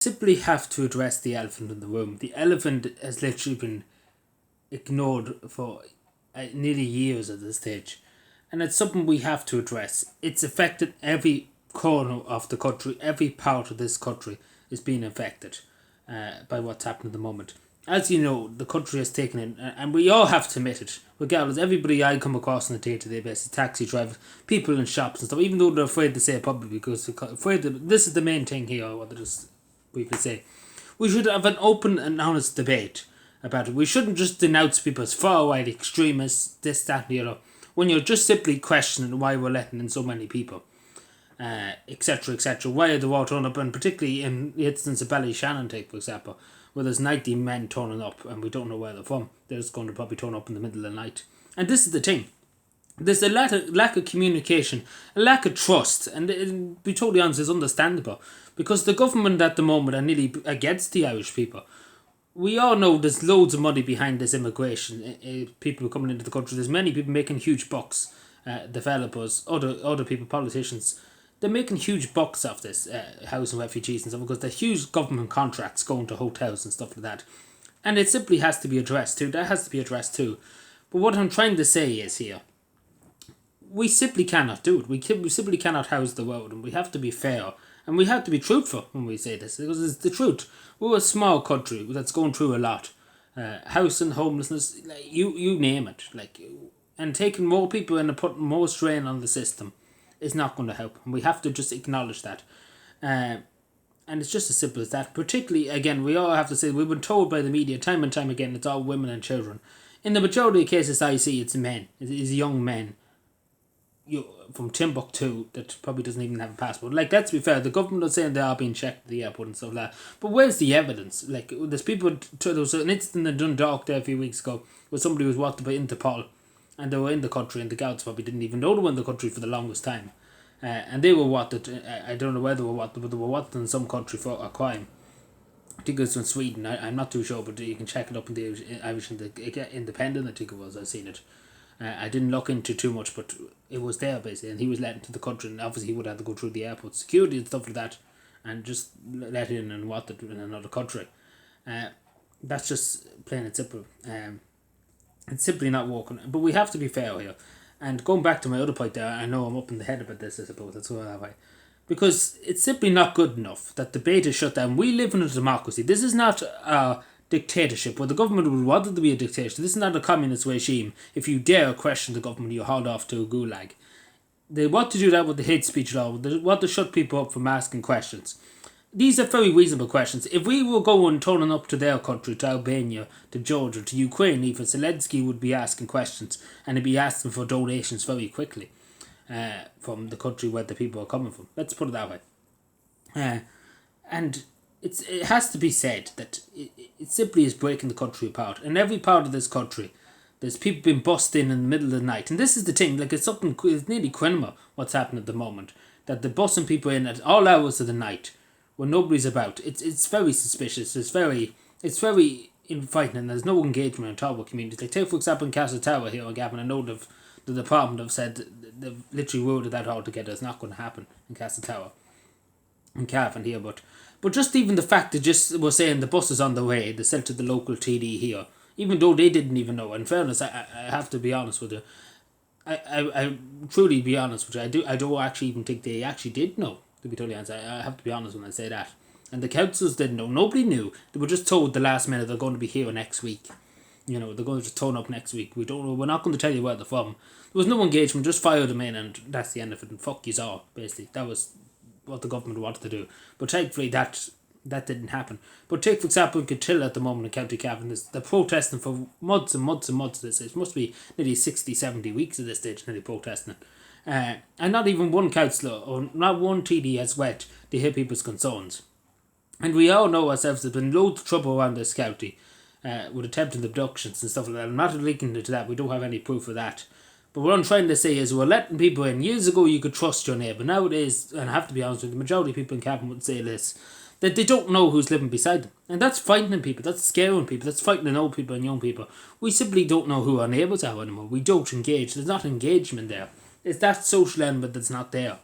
Simply have to address the elephant in the room. The elephant has literally been ignored for nearly years at this stage, and it's something we have to address. It's affected every corner of the country, every part of this country is being affected by what's happening at the moment. As you know, the country has taken in, and we all have to admit it, regardless, everybody I come across on a day-to-day basis, taxi drivers, people in shops and stuff, even though they're afraid to say it publicly because they're afraid that this is the main thing here, I want to just briefly say. We should have an open and honest debate about it. We shouldn't just denounce people as far right extremists, this, that, and the other, when you're just simply questioning why we're letting in so many people, etc., etc. Why are they all turning up, and particularly in the instance of Ballyshannon, take for example, where there's 90 men turning up and we don't know where they're from. They're just going to probably turn up in the middle of the night. And this is the thing. There's a lack of communication, a lack of trust, and to be totally honest, it's understandable because the government at the moment are nearly against the Irish people. We all know there's loads of money behind this immigration. People coming into the country. There's many people making huge bucks. Developers, other people, politicians. They're making huge bucks off this housing refugees and stuff because they're huge government contracts going to hotels and stuff like that. And it simply has to be addressed too. That has to be addressed too. But what I'm trying to say is here, we simply cannot do it. We simply cannot house the world, and we have to be fair. And we have to be truthful when we say this, because it's the truth. We're a small country that's going through a lot. Housing, homelessness, like, you name it. And taking more people in and putting more strain on the system is not going to help. And we have to just acknowledge that. And it's just as simple as that. Particularly, again, we all have to say, we've been told by the media time and time again, it's all women and children. In the majority of cases I see, it's men. It's young men from Timbuktu that probably doesn't even have a passport. Like, let's be fair, the government are saying they are being checked at the airport and stuff like that. But where's the evidence? Like, there's people, there was an incident in Dundalk there a few weeks ago where somebody was walked by Interpol and they were in the country and the guards probably didn't even know they were in the country for the longest time. And they were wanted, I don't know where they were wanted, but they were wanted in some country for a crime. I think it was in Sweden, I'm not too sure, but you can check it up in the Irish Independent, I think it was, I've seen it. I didn't look into too much, but it was there basically, and he was let into the country, and obviously he would have to go through the airport security and stuff like that, and just let in and what in another country. That's just plain and simple. It's simply not working. But we have to be fair here. And going back to my other point there, I know I'm up in the head about this, I suppose, that's why I. Because it's simply not good enough that debate is shut down. We live in a democracy. This is not a dictatorship where the government would want it to be a dictatorship. This is not a communist regime. If you dare question the government, you're hauled off to a gulag. They want to do that with the hate speech law. They want to shut people up from asking questions. These are very reasonable questions. If we were going turning up to their country, to Albania, to Georgia, to Ukraine, even Zelensky would be asking questions and he'd be asking for donations very quickly from the country where the people are coming from. Let's put it that way. And it has to be said that it simply is breaking the country apart. In every part of this country, there's people being bussed in the middle of the night. And this is the thing, like it's nearly criminal what's happening at the moment. That they're bussing people in at all hours of the night when nobody's about. It's very suspicious. It's very inviting, and there's no engagement at all with communities. Like, take for example in Castle Tower here in Gavin, I know the department have said they've literally ruled it out altogether. It's not going to happen in Castle Tower in Cavan here, but just even the fact that just were saying the bus is on the way, they sent to the local TD here, even though they didn't even know. In fairness, I have to be honest with you. I truly be honest with you. I don't actually even think they actually did know. To be totally honest, I have to be honest when I say that. And the councils didn't know. Nobody knew. They were just told the last minute they're going to be here next week. You know, they're going to just turn up next week. We don't know. We're not going to tell you where they're from. There was no engagement. Just fire them in, and that's the end of it. And fuck yous all. Basically, that was what the government wanted to do. But thankfully, that didn't happen. But take for example in Kiltilla at the moment in County Cavan, they're protesting for months and months and months. This it must be nearly 60, 70 weeks at this stage, nearly protesting. And not even one councillor or not one TD has went to hear people's concerns. And we all know ourselves there's been loads of trouble around this county with attempted abductions and stuff like that. I'm not linking into that, we don't have any proof of that. But what I'm trying to say is we're letting people in. Years ago you could trust your neighbour. Nowadays, and I have to be honest with you, the majority of people in Cavan would say this, that they don't know who's living beside them. And that's frightening people, that's scaring people, that's frightening old people and young people. We simply don't know who our neighbours are anymore. We don't engage. There's not engagement there. It's that social element that's not there.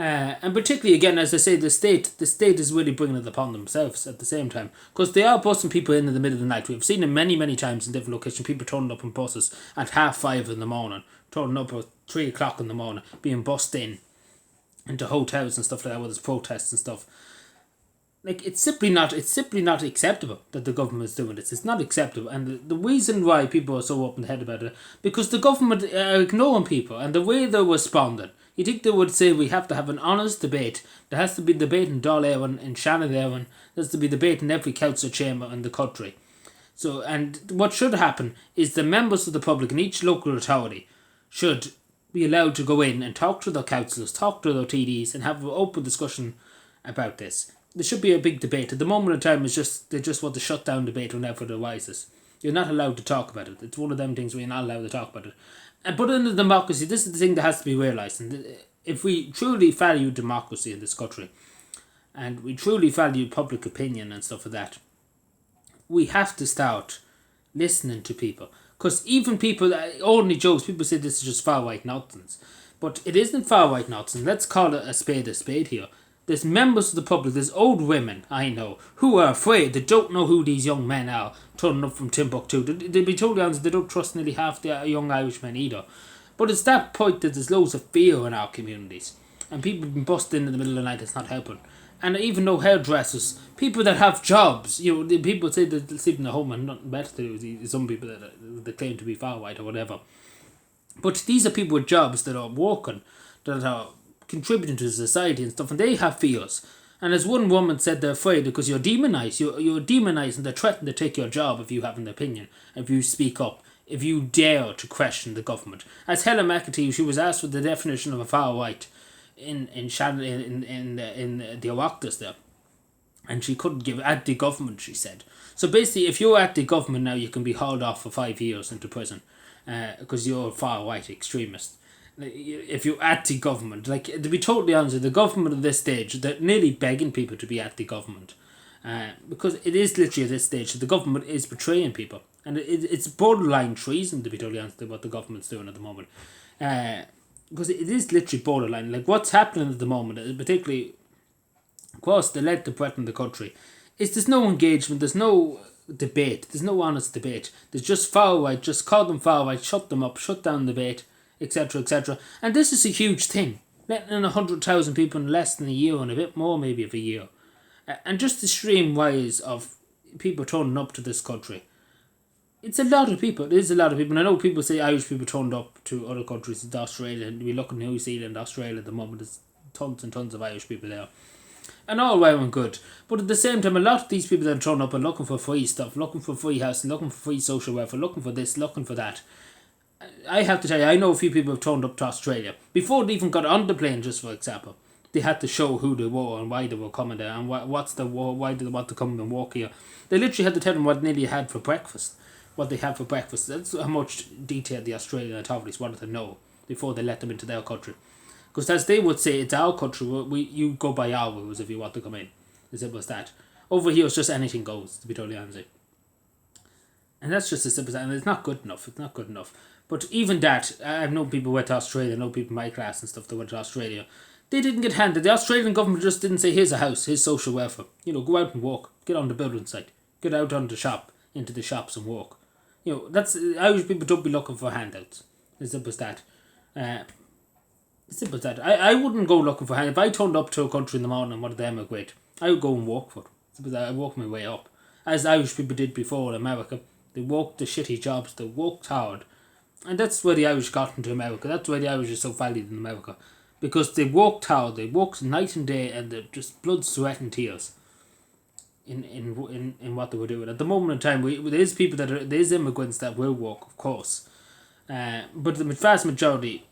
And particularly, again, as I say, the state is really bringing it upon themselves at the same time, because they are busting people in the middle of the night. We've seen it many times in different locations. People turning up in buses at 5:30 in the morning, turning up at 3 o'clock in the morning, being bussed in into hotels and stuff like that, with there's protests and stuff. Like, it's simply not acceptable that the government is doing this. It's not acceptable, and the reason why people are so up in the head about it, because the government are ignoring people, and the way they're responding. You think they would say we have to have an honest debate? There has to be debate in Dáil Éireann, in Shannon Éireann. There has to be debate in every council chamber in the country. So, and what should happen is the members of the public in each local authority should be allowed to go in and talk to their councillors, talk to their TDs, and have an open discussion about this. There should be a big debate. At the moment in time, they just want to shut down debate whenever it arises. You're not allowed to talk about it. It's one of them things where you're not allowed to talk about it. But in a democracy, this is the thing that has to be realised. And if we truly value democracy in this country, and we truly value public opinion and stuff like that, we have to start listening to people. Because even people, ordinary jokes, people say this is just far right nonsense. But it isn't far right nonsense. Let's call it a spade here. There's members of the public, there's old women, I know, who are afraid, they don't know who these young men are, turning up from Timbuktu. They'll be totally honest, they don't trust nearly half the young Irishmen either. But it's that point that there's loads of fear in our communities. And people have been busted in the middle of the night, it's not helping. And even though hairdressers, people that have jobs, the people say that they'll sleep in the home and nothing better to do. Some people that claim to be far right or whatever. But these are people with jobs that are working, that are contributing to society and stuff, and they have fears. And as one woman said, they're afraid because you're demonised. You're demonised, and they're threatening to take your job if you have an opinion, if you speak up, if you dare to question the government. As Helen McEntee, she was asked for the definition of a far right in the Oireachtas there, and she couldn't give anti-government, she said. So basically, if you're anti-government now, you can be hauled off for 5 years into prison because you're a far right extremist. If you're anti-government, like, to be totally honest, the government at this stage, they're nearly begging people to be anti-government, because it is literally at this stage that the government is betraying people, and it's borderline treason, to be totally honest, what the government's doing at the moment, because it is literally borderline. Like, what's happening at the moment, particularly, of course, they led to threaten the country, is there's no engagement, there's no debate, there's no honest debate, there's just far right, just call them far right, shut them up, shut down debate, etc., etc. And this is a huge thing. Letting in 100,000 people in less than a year, and a bit more maybe of a year. And just the stream rise of people turning up to this country. It's a lot of people. It is a lot of people. And I know people say Irish people turned up to other countries, to Australia, and we look at New Zealand, Australia at the moment. There's tons and tons of Irish people there. And all well and good. But at the same time, a lot of these people that turn up are looking for free stuff, looking for free housing, looking for free social welfare, looking for this, looking for that. I have to tell you, I know a few people have turned up to Australia. Before they even got on the plane, just for example, they had to show who they were and why they were coming there and why did they want to come and work here. They literally had to tell them what nearly had for breakfast, what they had for breakfast. That's how much detail the Australian authorities wanted to know before they let them into their country. Because as they would say, it's our country, you go by our rules if you want to come in. As simple as that. Over here, it's just anything goes, to be totally honest. And that's just as simple as that, and it's not good enough. It's not good enough. But even that, I've known people who went to Australia, I know people in my class and stuff that went to Australia. They didn't get handed. The Australian government just didn't say, here's a house, here's social welfare. Go out and walk. Get on the building site. Get out on the shop, into the shops and walk. That's, Irish people don't be looking for handouts. As simple as that. Simple as that. I wouldn't go looking for handouts. If I turned up to a country in the morning and wanted to emigrate, I would go and walk for it. Simple as that. I walk my way up. As Irish people did before in America. They worked the shitty jobs, they worked hard. And that's where the Irish got into America. That's why the Irish are so valued in America. Because they worked hard, they worked night and day, and they're just blood, sweat and tears in what they were doing. At the moment in time, there's there's immigrants that will work, of course. But the vast majority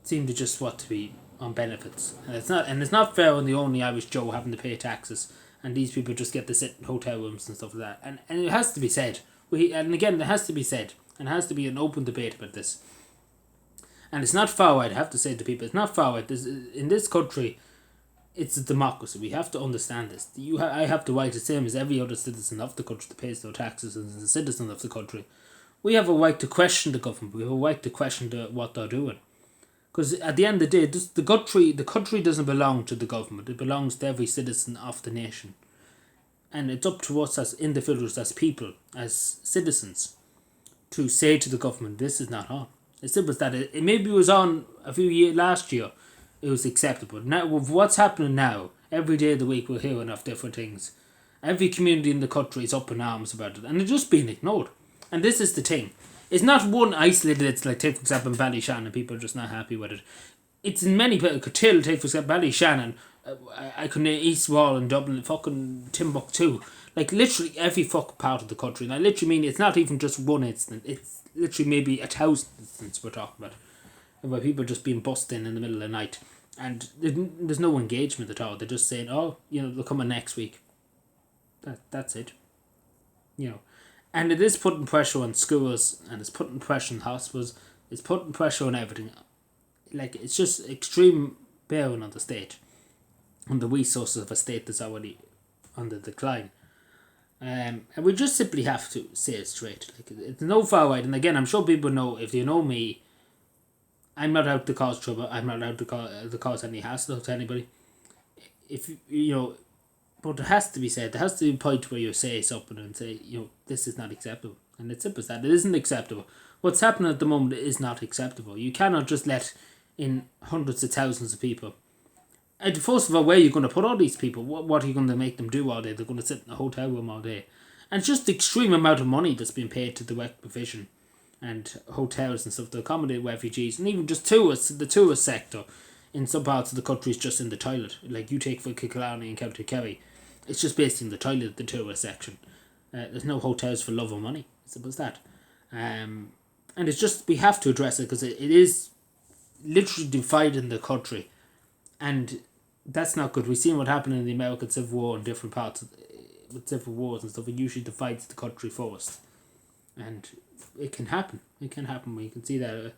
seem to just want to be on benefits. And it's not fair on the only Irish Joe having to pay taxes, and these people just get to sit in hotel rooms and stuff like that. And it has to be said. And again, it has to be said. And there has to be an open debate about this. And it's not far right, I have to say to people, it's not far right. In this country, it's a democracy. We have to understand this. I have the right, the same as every other citizen of the country that pays their taxes and is a citizen of the country. We have a right to question the government. We have a right to question what they're doing. Because at the end of the day, the country doesn't belong to the government. It belongs to every citizen of the nation. And it's up to us as individuals, as people, as citizens, to say to the government, this is not on. It's simple as that. It maybe was on a few years last year. It was acceptable. Now, with what's happening now, every day of the week we're hearing of different things. Every community in the country is up in arms about it, and it's just being ignored. And this is the thing. It's not one isolated, it's like, take for example, Ballyshannon, and people are just not happy with it. It's in many places. Till, take for example, Ballyshannon, I could name East Wall in Dublin, fucking Timbuktu. Like, literally every fucking part of the country. And I literally mean, it's not even just one incident. It's literally maybe 1,000 incidents we're talking about. Where people just being bussed in the middle of the night. And there's no engagement at all. They're just saying, oh, they'll come in next week. That's it. And it is putting pressure on schools, and it's putting pressure on hospitals. It's putting pressure on everything. Like, it's just extreme bearing on the state. On the resources of a state that's already on the decline. And we just simply have to say it straight. Like, it's no far right. And again, I'm sure people know, if you know me, I'm not out to cause trouble. I'm not out to cause any hassle to anybody. But it has to be said. There has to be a point where you say something and say, this is not acceptable. And it's simple as that. It isn't acceptable. What's happening at the moment is not acceptable. You cannot just let in hundreds of thousands of people. And first of all, where are you going to put all these people? What are you going to make them do all day? They're going to sit in a hotel room all day. And it's just the extreme amount of money that's been paid to the rec provision and hotels and stuff to accommodate refugees, and even just tourists. The tourist sector in some parts of the country is just in the toilet. Like, you take for Killarney and County Kerry, it's just based in the toilet, the tourist section. There's no hotels for love or money. Simple as that. And it's just, we have to address it, because it is literally dividing the country. And that's not good. We've seen what happened in the American Civil War in different parts with civil wars and stuff. It usually divides the country first. And it can happen. It can happen. We can see that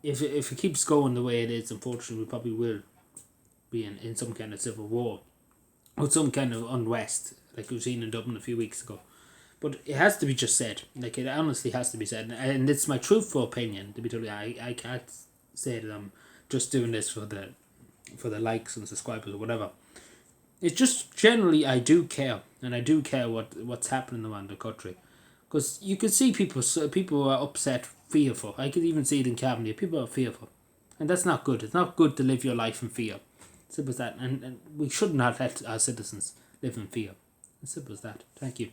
if it keeps going the way it is, unfortunately, we probably will be in some kind of civil war or some kind of unrest, like we've seen in Dublin a few weeks ago. But it has to be just said. Like, it honestly has to be said. And it's my truthful opinion, to be totally. I can't say that I'm just doing this for the likes and subscribers or whatever. It's just, generally, I do care. And I do care what's happening around the country. Because you can see people are upset, fearful. I could even see it in Cabinet. People are fearful. And that's not good. It's not good to live your life in fear. Simple as that. And we should not let our citizens live in fear. As simple as that. Thank you.